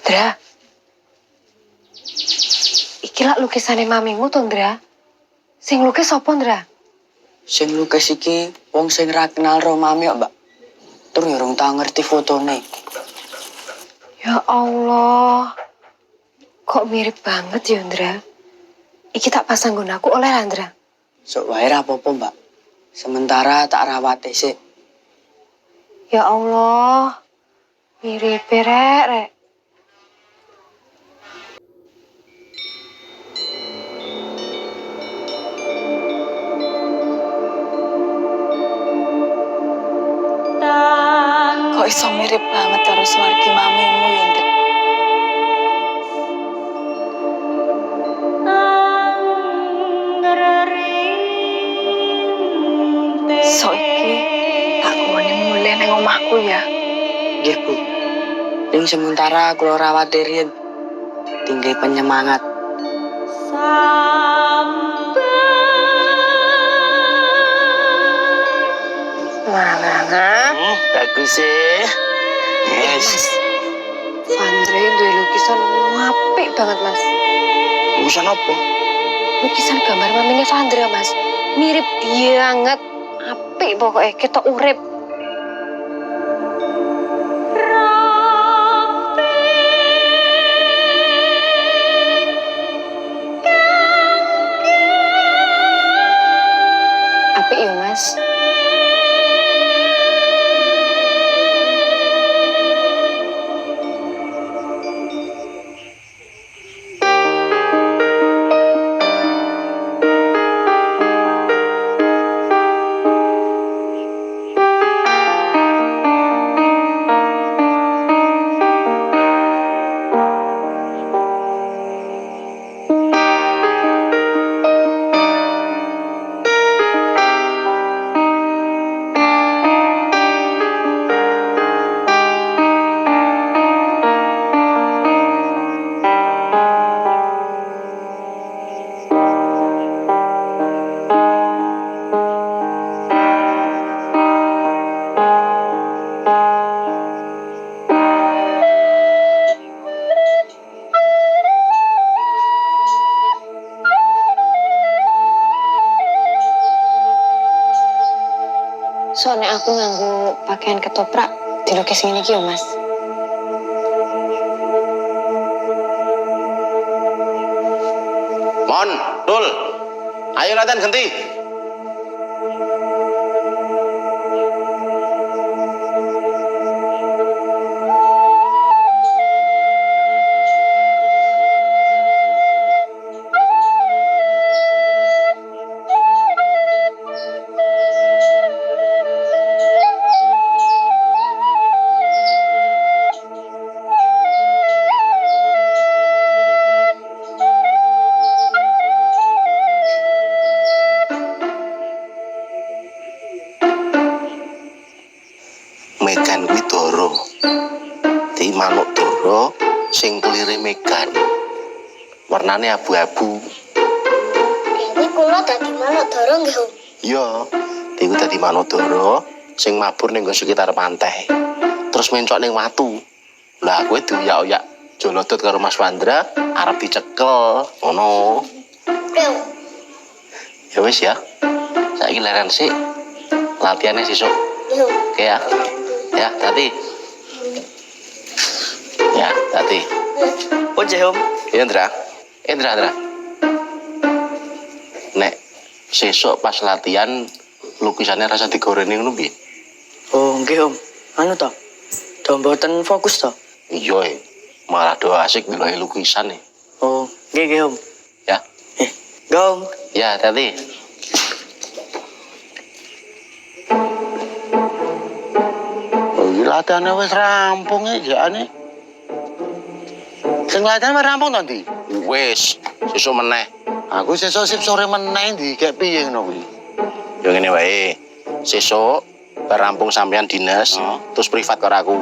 Dra, iki lak lukisane mamimu to, Dra? Sing lukis sapa, Dra? Sing lukis iki wong sing ra kenal ro mami kok, Mbak. Tur ya rong tau ngerti fotone. Ya Allah. Kok mirip banget ya, Dra? Iki tak pasang gunaku oleh Andra. Sok wae ra apa-apa, Mbak. Sementara tak rawate sik. Ya Allah. Mirip rek. Kok iso mirip banget karo suargi mamimu ya, Ndek? Soiki tak kone mulai nang omahku ya. Nggih, Bu. Ning sementara kula rawate riyen. Tinggal penyemangat. Nah. Bagus sih. Yes. Mas, Vandre duwe lukisan apik banget, Mas. Lukisan apa? Lukisan gambar mamine Vandra, Mas. Mirip banget. Apik pokoknya, ketok urip. Apik ya, Mas. Soalnya aku nganggo pakaian ketoprak dilukis ngene iki yo, Mas. Mon, Dul. Ayo latihan ganti. Megan kuwi doro. Di manuk doro sing kulire Megan. Warnane abu-abu. Berarti kula dadi manuk doro nggih, Om? Iya, iku dadi manuk doro sing mabur ning sekitar pantai. Terus mencok ning watu. Lah kowe dioyak-oyak jolodot karo Mas Wandra arep dicekel. Ngono. Bro, Ya wis ya. Saiki leren sik. Latihannya sesuk. yuk. Oke ya. Ya, hati. Ya, hati. Oje, Om. Iya, Indra. Indra. Nek sesuk pas latihan lukisannya rasa digoreng ngono piye? Oh, nggih, Om. Anu to. Do mboten fokus to. Iya, malah do asik ndelok lukisan nih. Oh, nggih, Om. Ya. Go, Om. Ya, hati. Oh, iki latihannya wis rampung iki jane. Sing latihan wis rampung to, Ndi? Wis, sesuk meneh. Aku sesuk sip sore meneh ndi kek piye ngono kuwi. Yo ngene wae. Sesuk bar rampung sampean dinas, terus privat karo aku.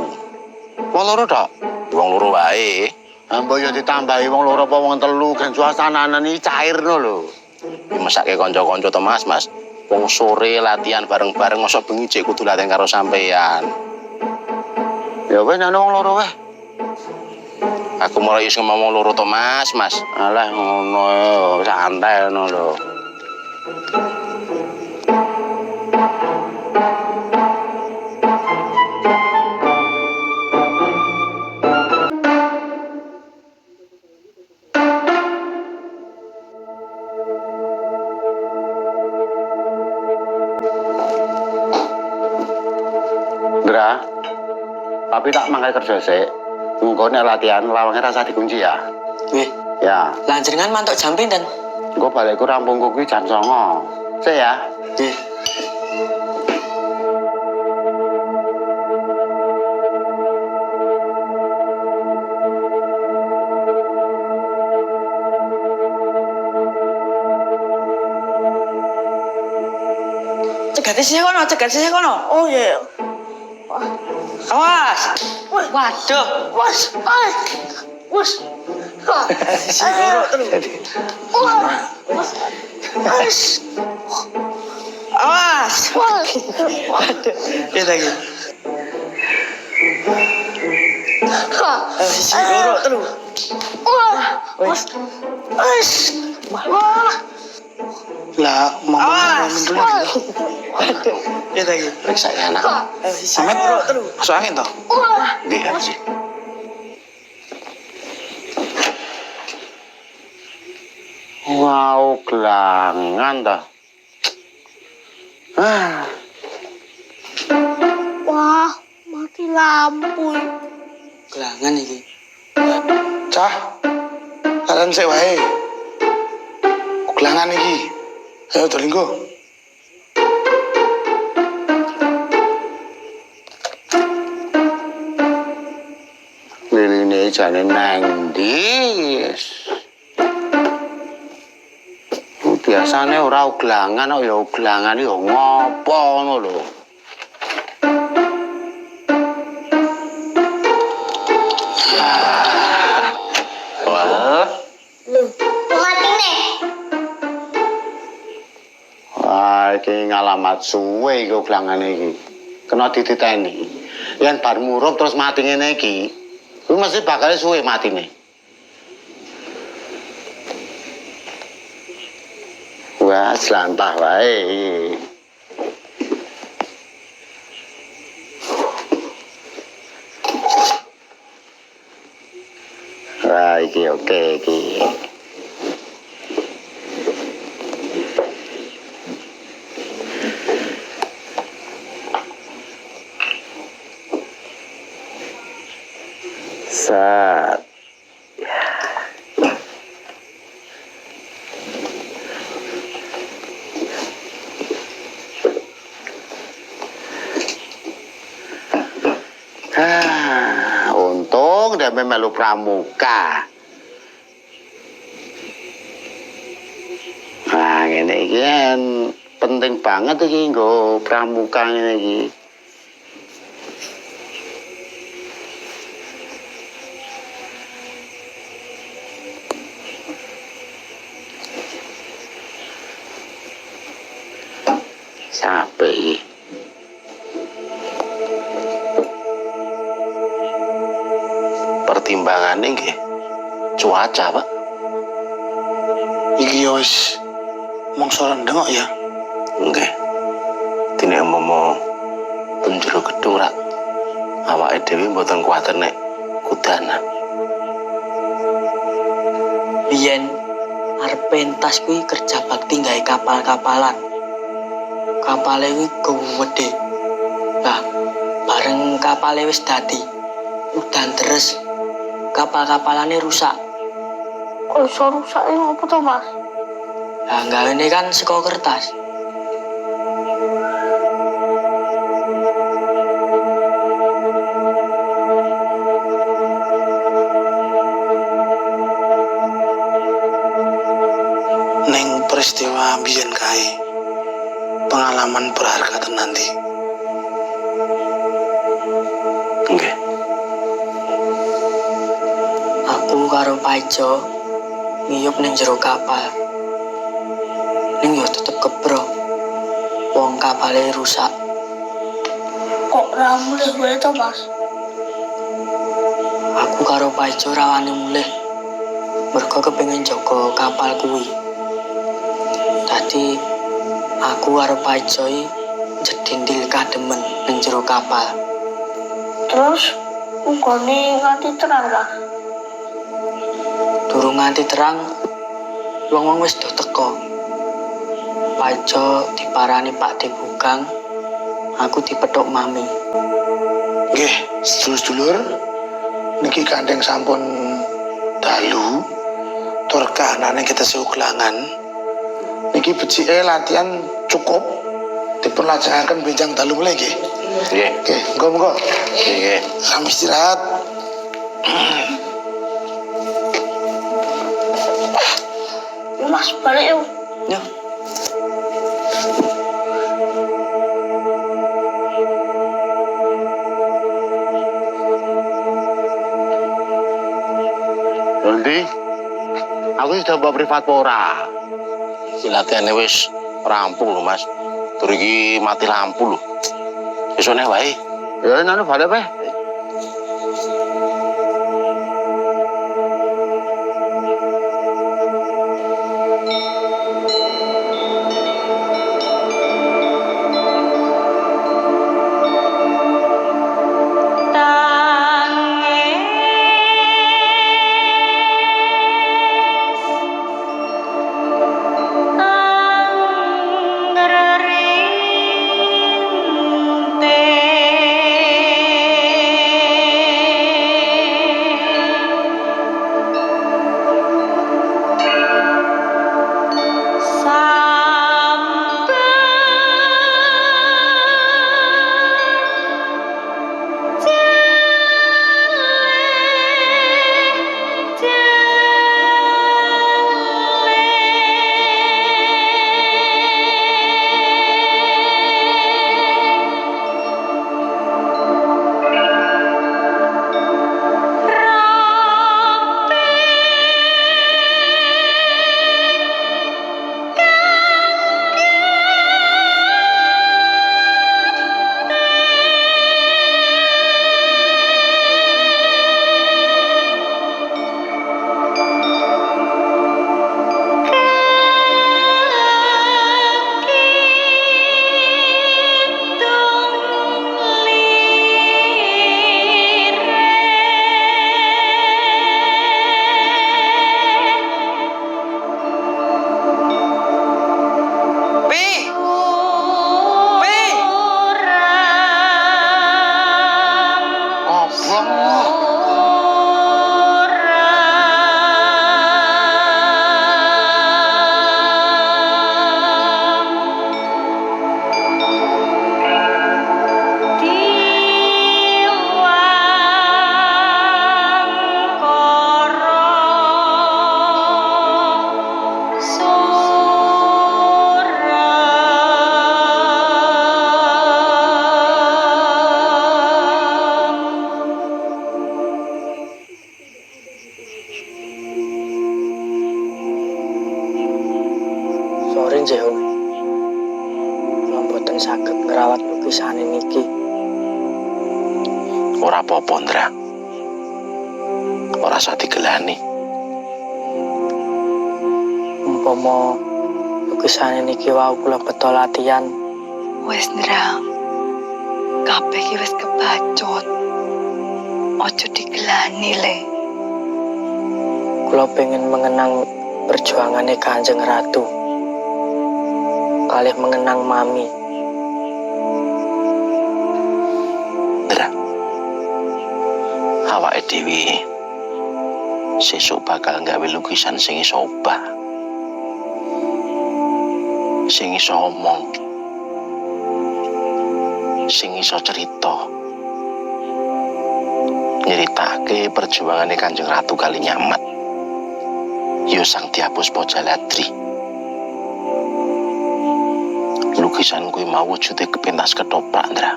Wong loro tok? Wong loro wae. Ambo yo ditambahi wong loro apa wong telu gen suasanane iki cairno lho. Iki mesake kanca-kanca to, Mas. Wong sore latihan bareng-bareng mosok bengi jek kudu latihan karo sampean. Ya wis ana wong loro wae. Aku mulai is ngomong loro to Mas. Alah ngono santai ngono lho. Dra, tapi tak mangkat kerja sik. Engko nek latihan lawange rasa dikunci ya. Wih, Ya, lah jenengan mantuk jam pinten? engko balikku rampungku kuwi jam 09.00. Sik ya. Nggih. Cegat sih kono. Oh iya. Awas. Waduh. Was. Si guru terus. Awas. Waduh. Ya lagi. Si guru terus. Lah, mau Awas. ngomong dulu. Waduh. Ya lagi. Periksa ya anak. Si guru terus. Masuk angin toh? Nggih, Haji. Wow, gelangan dah. Wah, mati lampu. Gelangan iki. Cah, kalian sik wae. Kelangan iki. Ayo dolinggo. Liline jane nang ndi? Biasane ora uglangan kok ya uglangan yo ngopo ngono lho. Wah, Loh, mati nih. Wah, iki ngalamat suwe iki uglangan iki. Kena dititeni. Yen bar murup terus mati ngene iki, kuwi mesti bakal suwe matine. Wah, selantah wae. Wah, iki oke iki. Sat. Untung dia melu pramuka. Nah, ngene iki kan penting banget iki nggo pramuka ngene iki. Sampai iki. pertimbangannya nggih cuaca, Pak. Iki yo wis mongso rendeng kok ya. Nggih. Dene momo penjuru gedung rak. Awake dhewe mboten kuwatir nek kudanan. Biyen arep pentas kuwi kerja bakti gawe kapal-kapalan. Kapale kuwi gede. Lah, bareng kapale wis dadi udan terus kapal-kapalane rusak. Kok iso rusak apa to, Mas? Lah, gawene kan saka kertas. Neng peristiwa biyen kae. Pengalaman berharga tenan di. Nggih. Aku karo Paijo ngiyup ning jero kapal. Ning yo tetep kebro. Wong kapale rusak. Kok ra mulih wae to, Mas? Aku karo Paijo rawani mulih. Mergo kepengin jaga kapal kuwi. Dadi aku karo Paijo jedindil kademen ning jero kapal. Terus ugone nganti terang lah. Durung nganti terang, wong-wong wis do teko. Paijo diparani Pak Debugang, aku dipethuk Mami. Nggih, sedulur-sedulur, niki kandeng sampun dalu tur kahanane kita seuklangan. Niki becike latihan cukup dipun lajengaken benjang dalu mulai nggih. Nggih. Nggih, monggo-monggo. Nggih. Sami istirahat. Mas balik yuk. Yo. Nanti aku sudah bawa privat pora. Iki latihane wis rampung lho, Mas. Tur iki mati lampu lho. Besok neh wae. Ya nanu balik pe. Sore njeho. Kula mboten saged ngrawat lukisan niki. Ora apa-apa, Ndra. Ora usah digelani. Umpama lukisan niki wau kula beto latihan, Wes Ndra. Kabeh iki wis kebacut. Ojo digelani le. kula pengen mengenang perjuangannya Kanjeng Ratu. Kalih mengenang Mami. Ndra. Awake dhewe sesuk bakal gawe lukisan sing iso obah. Sing iso omong. Sing iso cerita. Nyeritake perjuangane Kanjeng Ratu kali nyamat. Yo Sang Dyapuspa Jaladri. Lukisan kuwi mau wujude kepentas ketoprak, Ndra.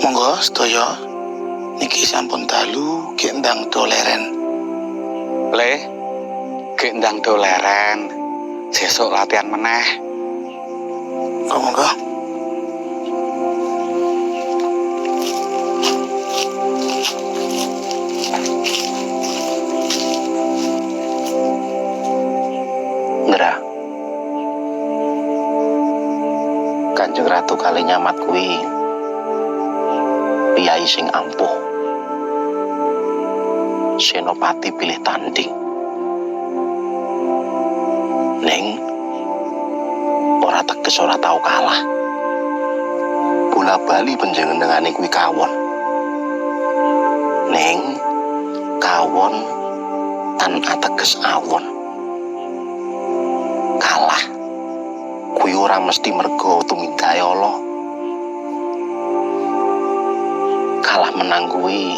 Monggo sedaya niki sampun dalu gek ndang doleren. Le, gek ndang doleren. Sesuk latihan meneh. Monggo. Indra. Kanjeng Ratu Kalinyamat kuwi piyai sing ampuh, senopati pilih tanding. Ning ora teges ora tau kalah. Bola bali panjenengane kuwi kawon. Ning kawon tan ateges awon. Kalah kuwi ora mesti mergo tumindahe Allah. Kalah menang kuwi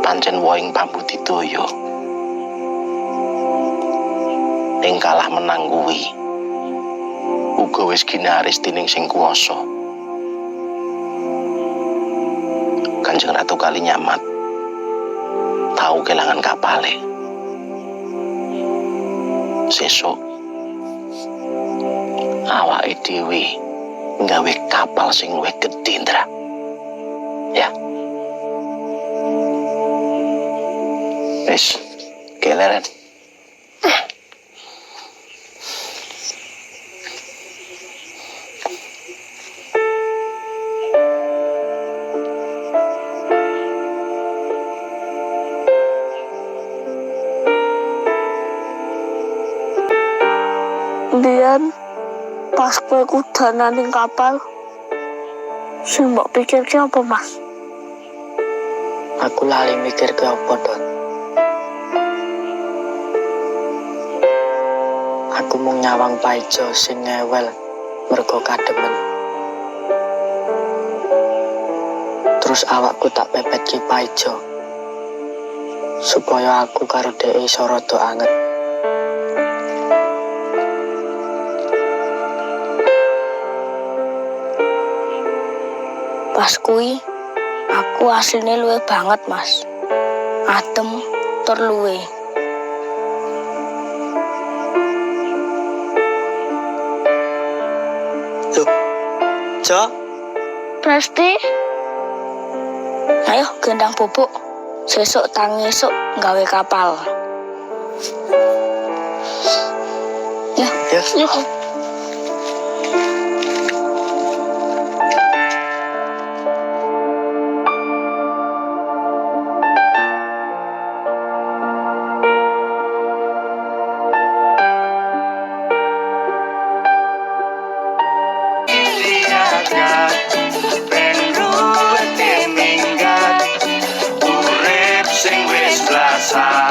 pancen woing pambudidaya. Ning kalah menang kuwi uga wis ginaris dening sing kuwasa. Kanjeng Ratu Kalinyamat tau kelangan kapale. Sesuk awake dhewe nggawe kapal sing luwih gedhe, Ndra. Ya. Wis, keleren. Biyen pas kowe kudanan ning kapal, sing mbok pikirke apa, Mas? Aku lali mikir ke apa, Don. Aku mau nyawang paijo sing ngewel mergo kademen. Terus awakku tak pepet ki paijo supaya aku karo dhek iso rada anget. Pas kuwi aku asline luwih banget, Mas. Adem tur luwih. Loh, Jo? Presti? Ayo gendang bubuk. Sesuk tangi esuk gawe kapal. Ya, yuk. Urip sing wis blasa